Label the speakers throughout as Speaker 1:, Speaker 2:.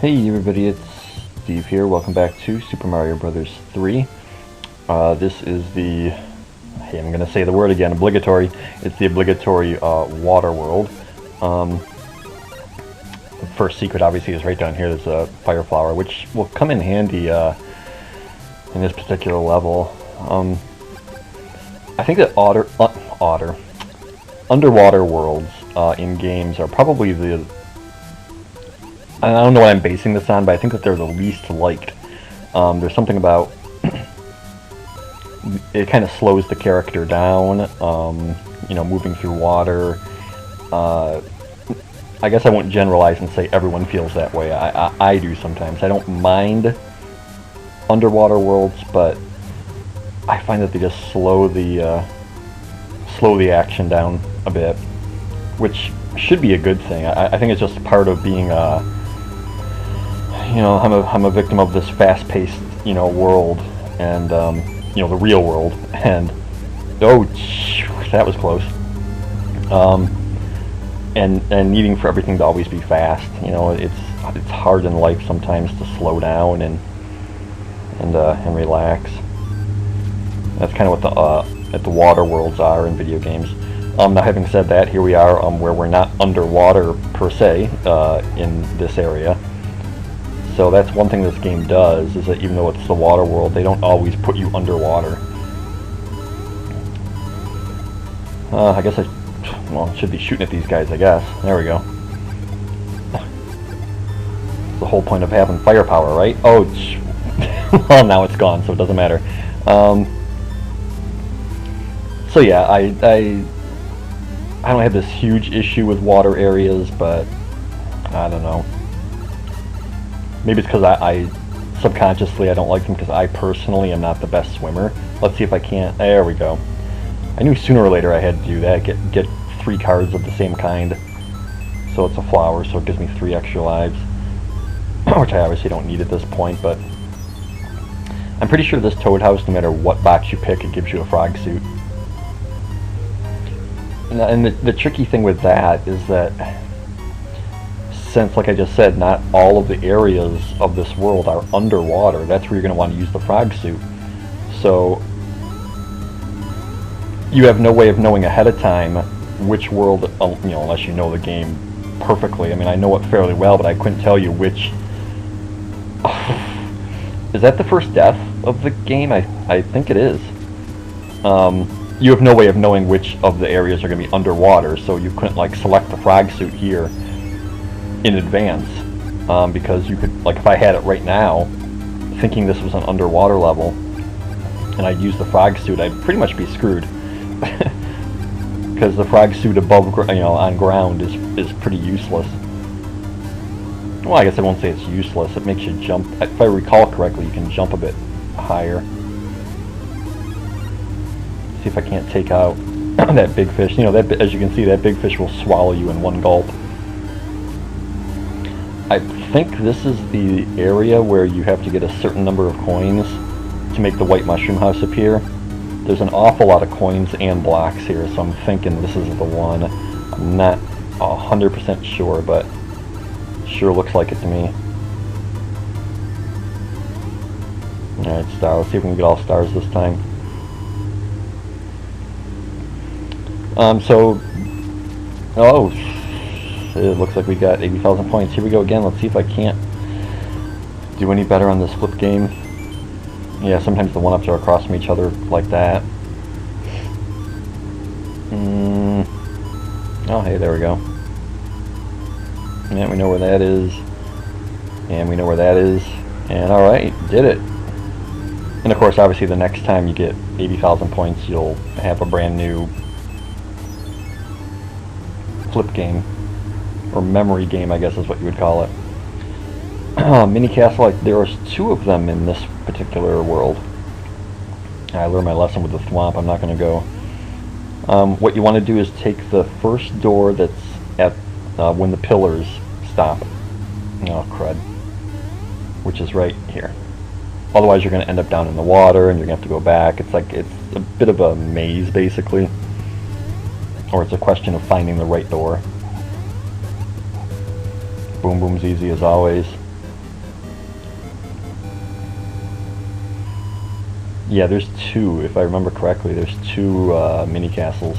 Speaker 1: Hey everybody, it's Steve here. Welcome back to Super Mario Bros. 3. This is the, hey, I'm gonna say the word again, obligatory. It's the obligatory water world. The first secret obviously is right down here. There's a fire flower, which will come in handy in this particular level. I think that underwater worlds in games are probably the, I don't know what I'm basing this on, but I think that they're the least liked. There's something about it kind of slows the character down, you know, moving through water. I guess I won't generalize and say everyone feels that way. I do sometimes. I don't mind underwater worlds, but I find that they just slow the action down a bit, which should be a good thing. I think it's just part of being you know, I'm a victim of this fast-paced, you know, world, and you know, the real world, and oh, that was close. And needing for everything to always be fast. You know, it's hard in life sometimes to slow down and relax. That's kind of what the water worlds are in video games. Now, having said that, here we are where we're not underwater per se in this area. So that's one thing this game does, is that even though it's the water world, they don't always put you underwater. I guess I should be shooting at these guys, I guess. There we go. The whole point of having firepower, right? Oh, well, now it's gone, so it doesn't matter. So yeah, I don't have this huge issue with water areas, but I don't know. Maybe it's because I subconsciously I don't like them because I personally am not the best swimmer. Let's see if I can't. There we go. I knew sooner or later I had to do that. Get 3 cards of the same kind. So it's a flower, so it gives me 3 extra lives, which I obviously don't need at this point. But I'm pretty sure this Toad House, no matter what box you pick, it gives you a frog suit. And the tricky thing with that is that, since, like I just said, not all of the areas of this world are underwater, that's where you're going to want to use the frog suit. So you have no way of knowing ahead of time which world, you know, unless you know the game perfectly. I mean, I know it fairly well, but I couldn't tell you which. Is that the first death of the game? I think it is. You have no way of knowing which of the areas are going to be underwater, so you couldn't, like, select the frog suit here in advance, because you could, like, if I had it right now, thinking this was an underwater level, and I'd use the frog suit, I'd pretty much be screwed, because the frog suit above, you know, on ground is pretty useless. Well, I guess I won't say it's useless. It makes you jump. If I recall correctly, you can jump a bit higher. See if I can't take out that big fish. You know, that, as you can see, that big fish will swallow you in one gulp. I think this is the area where you have to get a certain number of coins to make the white mushroom house appear. There's an awful lot of coins and blocks here, so I'm thinking this is the one. I'm not 100% sure, but sure looks like it to me. Alright, star. Let's see if we can get all stars this time. Oh, it looks like we got 80,000 points. Here we go again. Let's see if I can't do any better on this flip game. Yeah, sometimes the one-ups are across from each other like that. Oh, hey, there we go. Yeah, we know where that is. And we know where that is. And alright, did it. And of course, obviously, the next time you get 80,000 points, you'll have a brand new flip game. Or memory game, I guess is what you would call it. Mini castle, there was 2 of them in this particular world. I learned my lesson with the thwomp. I'm not going to go. What you want to do is take the first door that's at when the pillars stop. Oh, crud. Which is right here. Otherwise, you're going to end up down in the water, and you're going to have to go back. It's like, it's a bit of a maze, basically. Or it's a question of finding the right door. Boom Boom's easy as always. Yeah, there's two, if I remember correctly. There's two mini castles.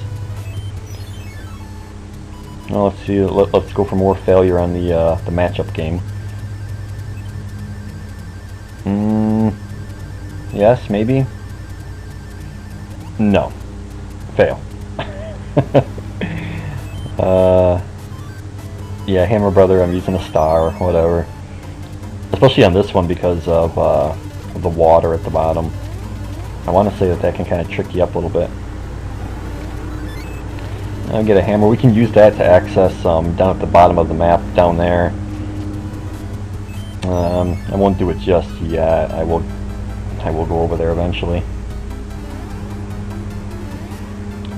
Speaker 1: Well, let's see. Let's go for more failure on the matchup game. Yes, maybe. No, fail. Yeah, Hammer Brother. I'm using a star, whatever. Especially on this one because of the water at the bottom. I want to say that can kind of trick you up a little bit. I'll get a hammer. We can use that to access down at the bottom of the map down there. I won't do it just yet. I will go over there eventually.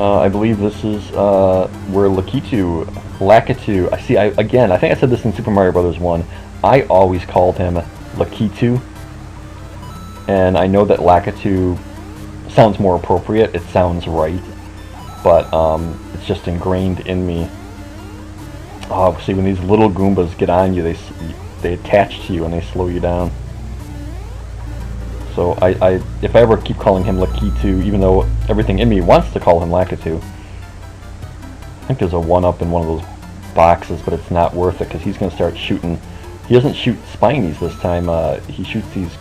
Speaker 1: I believe this is where Lakitu. I think I said this in Super Mario Brothers 1. I always called him Lakitu, and I know that Lakitu sounds more appropriate. It sounds right, but it's just ingrained in me. Oh, see, when these little Goombas get on you, they attach to you and they slow you down. So if I ever keep calling him Lakitu, even though everything in me wants to call him Lakitu, I think there's a 1-up in one of those boxes, but it's not worth it because he's going to start shooting. He doesn't shoot Spinies this time. He shoots these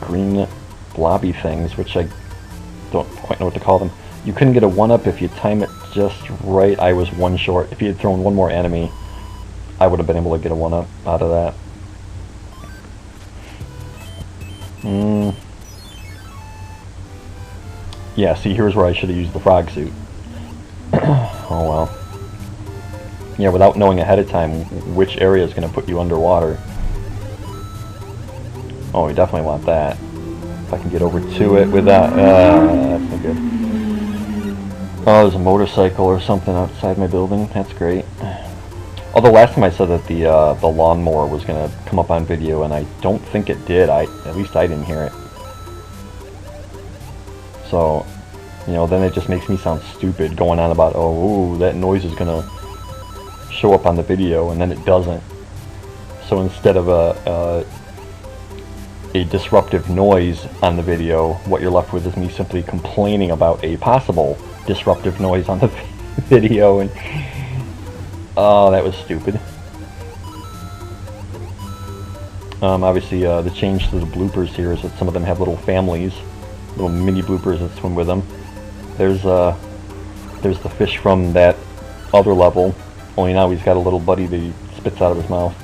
Speaker 1: green blobby things, which I don't quite know what to call them. You couldn't get a 1-up if you time it just right. I was 1 short. If he had thrown one more enemy, I would have been able to get a 1-up out of that. Yeah, see, here's where I should have used the frog suit. Oh well. Yeah, without knowing ahead of time which area is going to put you underwater. Oh, we definitely want that. If I can get over to it without... that's no good. Oh, there's a motorcycle or something outside my building. That's great. Although last time I said that the lawnmower was going to come up on video, and I don't think it did. At least I didn't hear it. So, you know, then it just makes me sound stupid going on about, oh, ooh, that noise is going to show up on the video, and then it doesn't. So instead of a disruptive noise on the video, what you're left with is me simply complaining about a possible disruptive noise on the video, and oh, that was stupid. Obviously, the change to the bloopers here is that some of them have little families, little mini bloopers that swim with them. There's the fish from that other level, only now he's got a little buddy that he spits out of his mouth.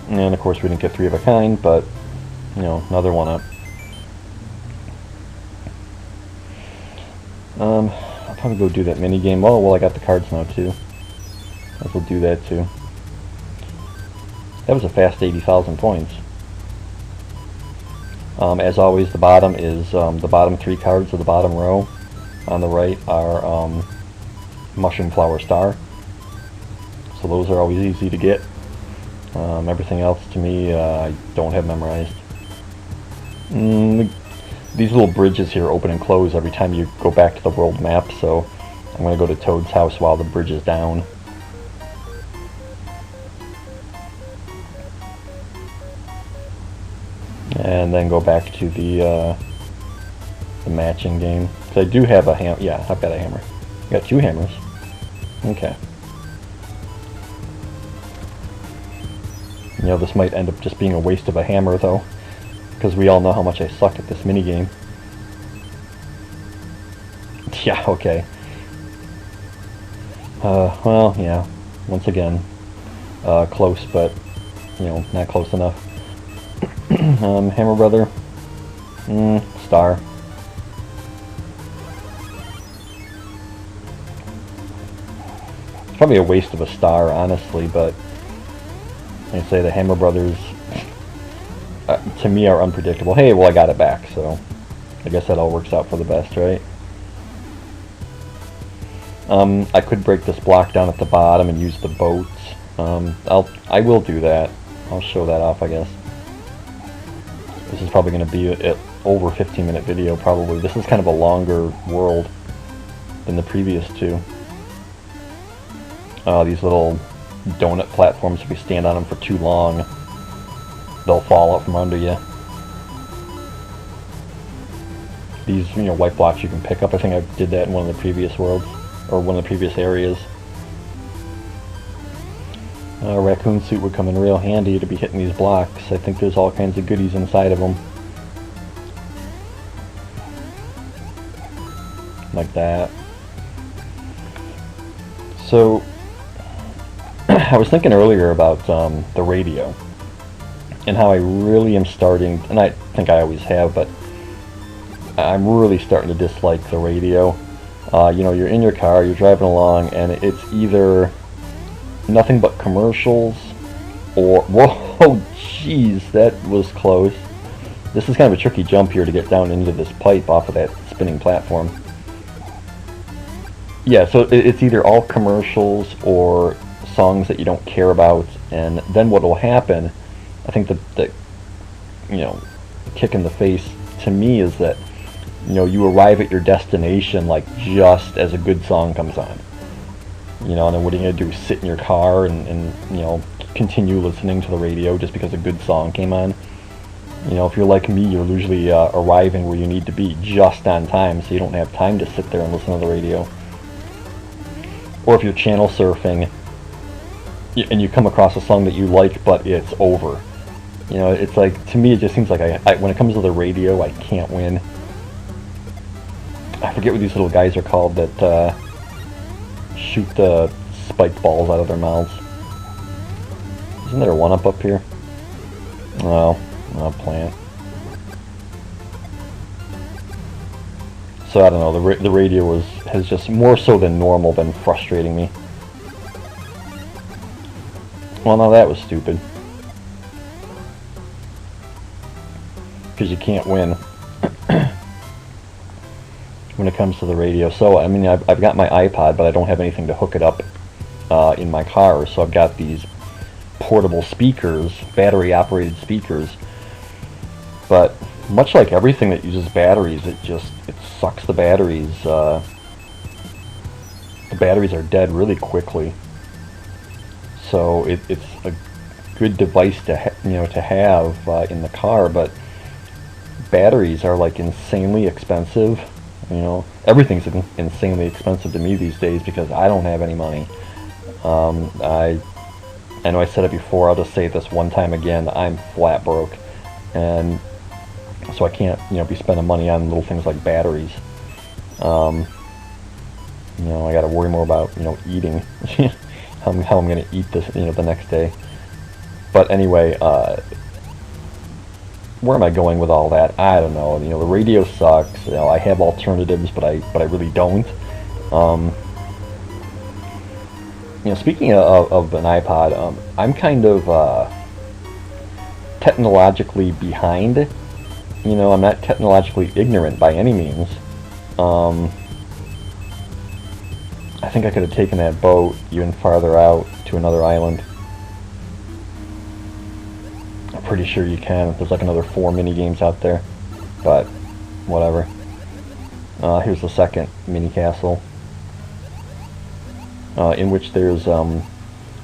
Speaker 1: And of course we didn't get 3 of a kind, but, you know, another 1-up. I'll probably go do that mini game. Oh, well, I got the cards now too. I will do that too. That was a fast 80,000 points. As always, the bottom is the bottom 3 cards of the bottom row. On the right are Mushroom Flower Star. So those are always easy to get. Everything else to me I don't have memorized. These little bridges here open and close every time you go back to the world map, so I'm going to go to Toad's house while the bridge is down. And then go back to the matching game. Because I do have a hammer. Yeah, I've got a hammer. I got 2 hammers. Okay. You know, this might end up just being a waste of a hammer, though, because we all know how much I suck at this minigame. Yeah, okay. Well, yeah, once again, close, but, you know, not close enough. Hammer Brother, star. It's probably a waste of a star, honestly, but I say the Hammer Brothers, to me, are unpredictable. Hey, well, I got it back, so I guess that all works out for the best, right? I could break this block down at the bottom and use the boats. I will do that. I'll show that off, I guess. This is probably going to be an over 15-minute video, probably. This is kind of a longer world than the previous 2. These little donut platforms, if we stand on them for too long, they'll fall out from under you. These, white blocks you can pick up. I think I did that in one of the previous worlds, or one of the previous areas. A raccoon suit would come in real handy to be hitting these blocks. I think there's all kinds of goodies inside of them. Like that. So, I was thinking earlier about the radio, and how I really am starting, and I think I always have, but I'm really starting to dislike the radio. You're in your car, you're driving along, and it's either nothing but commercials, or, whoa, jeez, that was close. This is kind of a tricky jump here to get down into this pipe off of that spinning platform. Yeah, so it's either all commercials or songs that you don't care about, and then what will happen, I think the kick in the face to me is that, you arrive at your destination like just as a good song comes on. And then what are you going to do? Sit in your car and continue listening to the radio just because a good song came on? If you're like me, you're usually arriving where you need to be just on time, so you don't have time to sit there and listen to the radio. Or if you're channel surfing and you come across a song that you like, but it's over. It's like, to me, it just seems like when it comes to the radio, I can't win. I forget what these little guys are called that shoot the spiked balls out of their mouths. Isn't there a one-up up here? No, not a plant. So I don't know, the radio has just more so than normal been frustrating me. Well, now that was stupid. Because you can't win when it comes to the radio. So, I mean, I've got my iPod, but I don't have anything to hook it up in my car. So I've got these portable speakers, battery-operated speakers. But much like everything that uses batteries, it sucks the batteries. The batteries are dead really quickly. So it's a good device to have in the car, but batteries are like insanely expensive. Everything's insanely expensive to me these days because I don't have any money. I know I said it before. I'll just say it this one time again. I'm flat broke, and so I can't be spending money on little things like batteries. I got to worry more about eating. how I'm going to eat this the next day. But anyway, where am I going with all that? I don't know. The radio sucks. I have alternatives, but I really don't. Speaking of an iPod, I'm kind of technologically behind. I'm not technologically ignorant by any means. I think I could have taken that boat even farther out to another island. I'm pretty sure you can. There's like another 4 mini games out there, but whatever. Here's the second mini castle, in which there's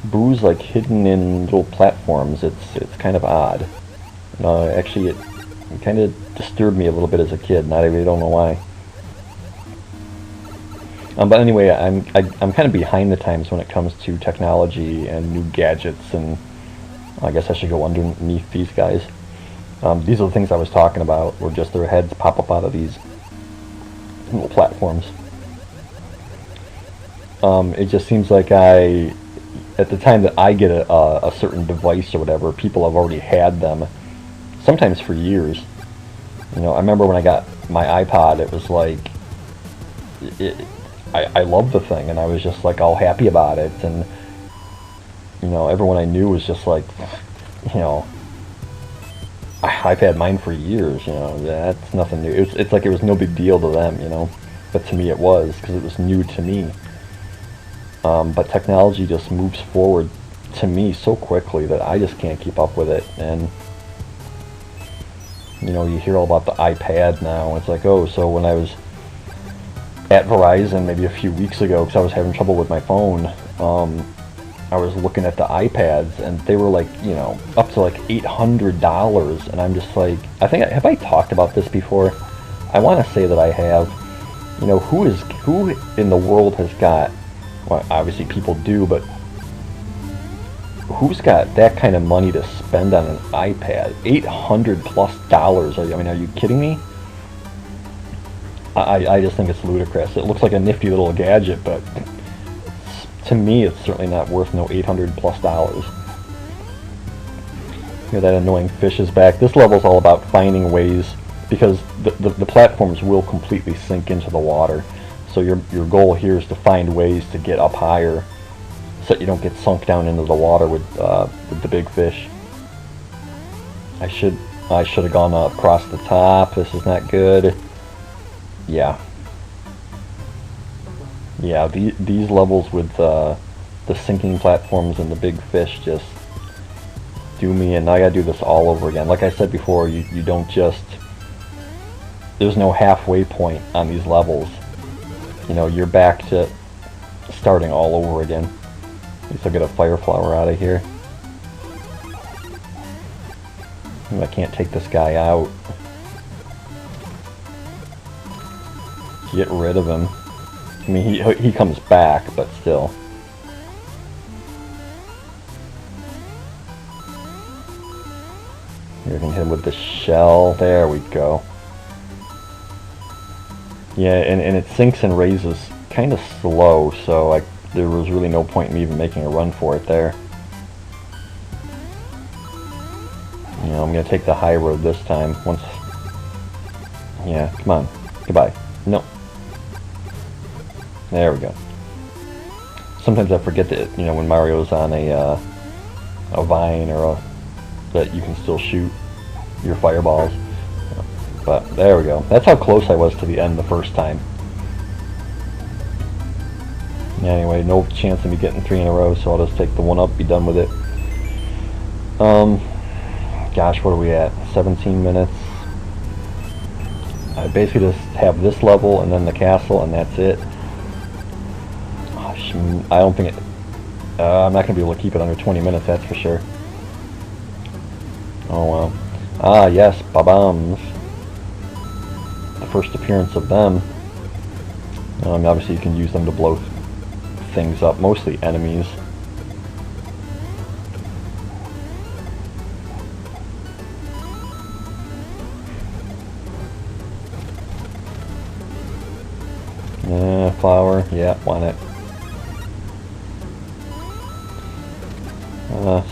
Speaker 1: booze like hidden in little platforms. It's kind of odd. Actually, it kind of disturbed me a little bit as a kid, and I really don't know why. But anyway, I'm kind of behind the times when it comes to technology and new gadgets, and I guess I should go underneath these guys. These are the things I was talking about, where just their heads pop up out of these little platforms. It just seems like at the time that I get a certain device or whatever, people have already had them, sometimes for years. I remember when I got my iPod, it was like, I loved the thing, and I was just like all happy about it, and everyone I knew was just like, I've had mine for years, that's nothing new. It's like it was no big deal to them, but to me it was, because it was new to me. But technology just moves forward to me so quickly that I just can't keep up with it, and you hear all about the iPad now. It's like, oh, so when I was at Verizon maybe a few weeks ago, because I was having trouble with my phone, I was looking at the iPads, and they were like, you know, up to like $800, and I'm just like, have I talked about this before? I want to say that I have. You know, who in the world has got, well, obviously people do, but who's got that kind of money to spend on an iPad? $800+. Are you kidding me? I just think it's ludicrous. It looks like a nifty little gadget, but to me, it's certainly not worth no $800+. Hear that annoying fish is back. This level's all about finding ways, because the platforms will completely sink into the water. So your goal here is to find ways to get up higher, so that you don't get sunk down into the water with the big fish. I should have gone across the top. This is not good. Yeah. Yeah, these levels with the sinking platforms and the big fish just do me in. Now I gotta do this all over again. Like I said before, you don't just... There's no halfway point on these levels. You know, you're back to starting all over again. At least I'll get a fire flower out of here. I can't take this guy out. Get rid of him. I mean, he comes back, but still. Here, we can hit him with the shell. There we go. Yeah, and it sinks and raises kind of slow, so there was really no point in me even making a run for it there. You know, I'm going to take the high road this time. Yeah, come on. Goodbye. No. There we go. Sometimes I forget that, you know, when Mario's on a vine or that you can still shoot your fireballs. But there we go. That's how close I was to the end the first time. Anyway, no chance of me getting 3 in a row, so I'll just take the one up, be done with it. Gosh, what are we at? 17 minutes. I basically just have this level and then the castle, and that's it. I don't think it... I'm not going to be able to keep it under 20 minutes, that's for sure. Oh well. Ah, yes, Bob-ombs. The first appearance of them. Obviously you can use them to blow things up, mostly enemies. Flower, yeah, want it.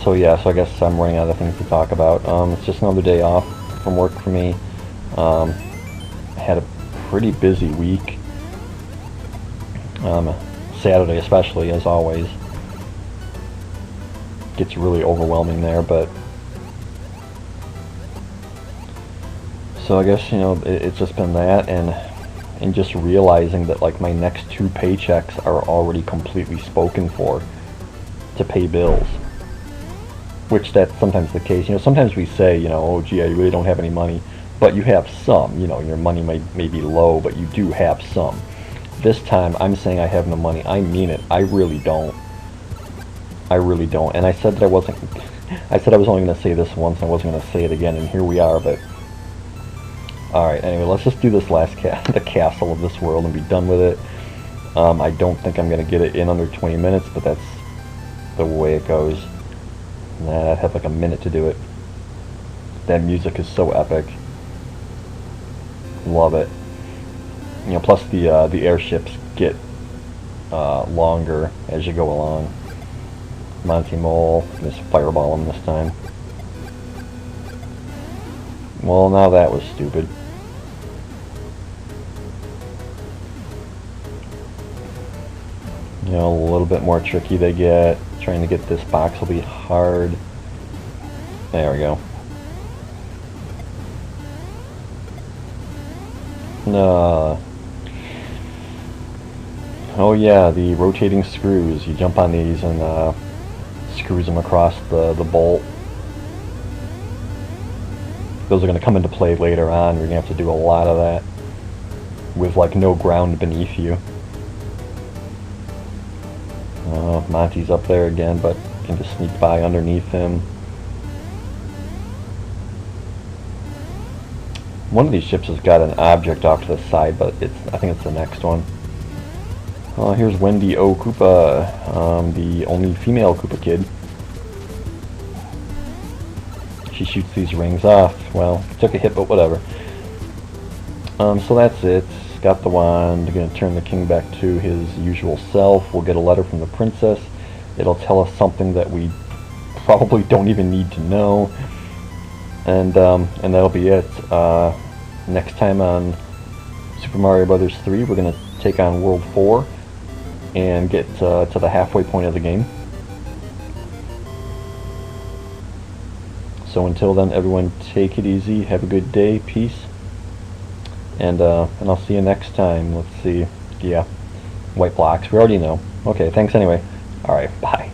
Speaker 1: So I guess I'm running out of things to talk about. It's just another day off from work for me. I had a pretty busy week. Saturday especially, as always. Gets really overwhelming there, but... So I guess, you know, it's just been that, and just realizing that, like, my next 2 paychecks are already completely spoken for to pay bills. Which that's sometimes the case. You know, sometimes we say, you know, oh gee, I really don't have any money, but you have some. You know, your money may be low, but you do have some. This time, I'm saying I have no money. I mean it. I really don't. I really don't. And I said that I wasn't... I said I was only going to say this once, and I wasn't going to say it again, and here we are, but... Alright, anyway, let's just do this last the castle of this world and be done with it. I don't think I'm going to get it in under 20 minutes, but that's the way it goes. Nah, I'd have like a minute to do it. That music is so epic. Love it. You know, plus the airships get longer as you go along. Monty Mole, just fireball him this time. Well, now that was stupid. You know, a little bit more tricky they get. Trying to get this box will be hard. There we go. Oh yeah, the rotating screws. You jump on these and screws them across the bolt. Those are going to come into play later on. You're going to have to do a lot of that with like no ground beneath you. Monty's up there again, but can just sneak by underneath him. One of these ships has got an object off to the side, but I think it's the next one. Here's Wendy O. Koopa, the only female Koopa kid. She shoots these rings off. Well, took a hit, but whatever. So that's it. Got the wand. Gonna turn the king back to his usual self. We'll get a letter from the princess. It'll tell us something that we probably don't even need to know. And that'll be it. Next time on Super Mario Bros. 3, we're gonna take on World 4 and get to the halfway point of the game. So until then, everyone, take it easy. Have a good day. Peace. And I'll see you next time. Let's see. Yeah, white blocks. We already know. Okay. Thanks anyway. All right. Bye.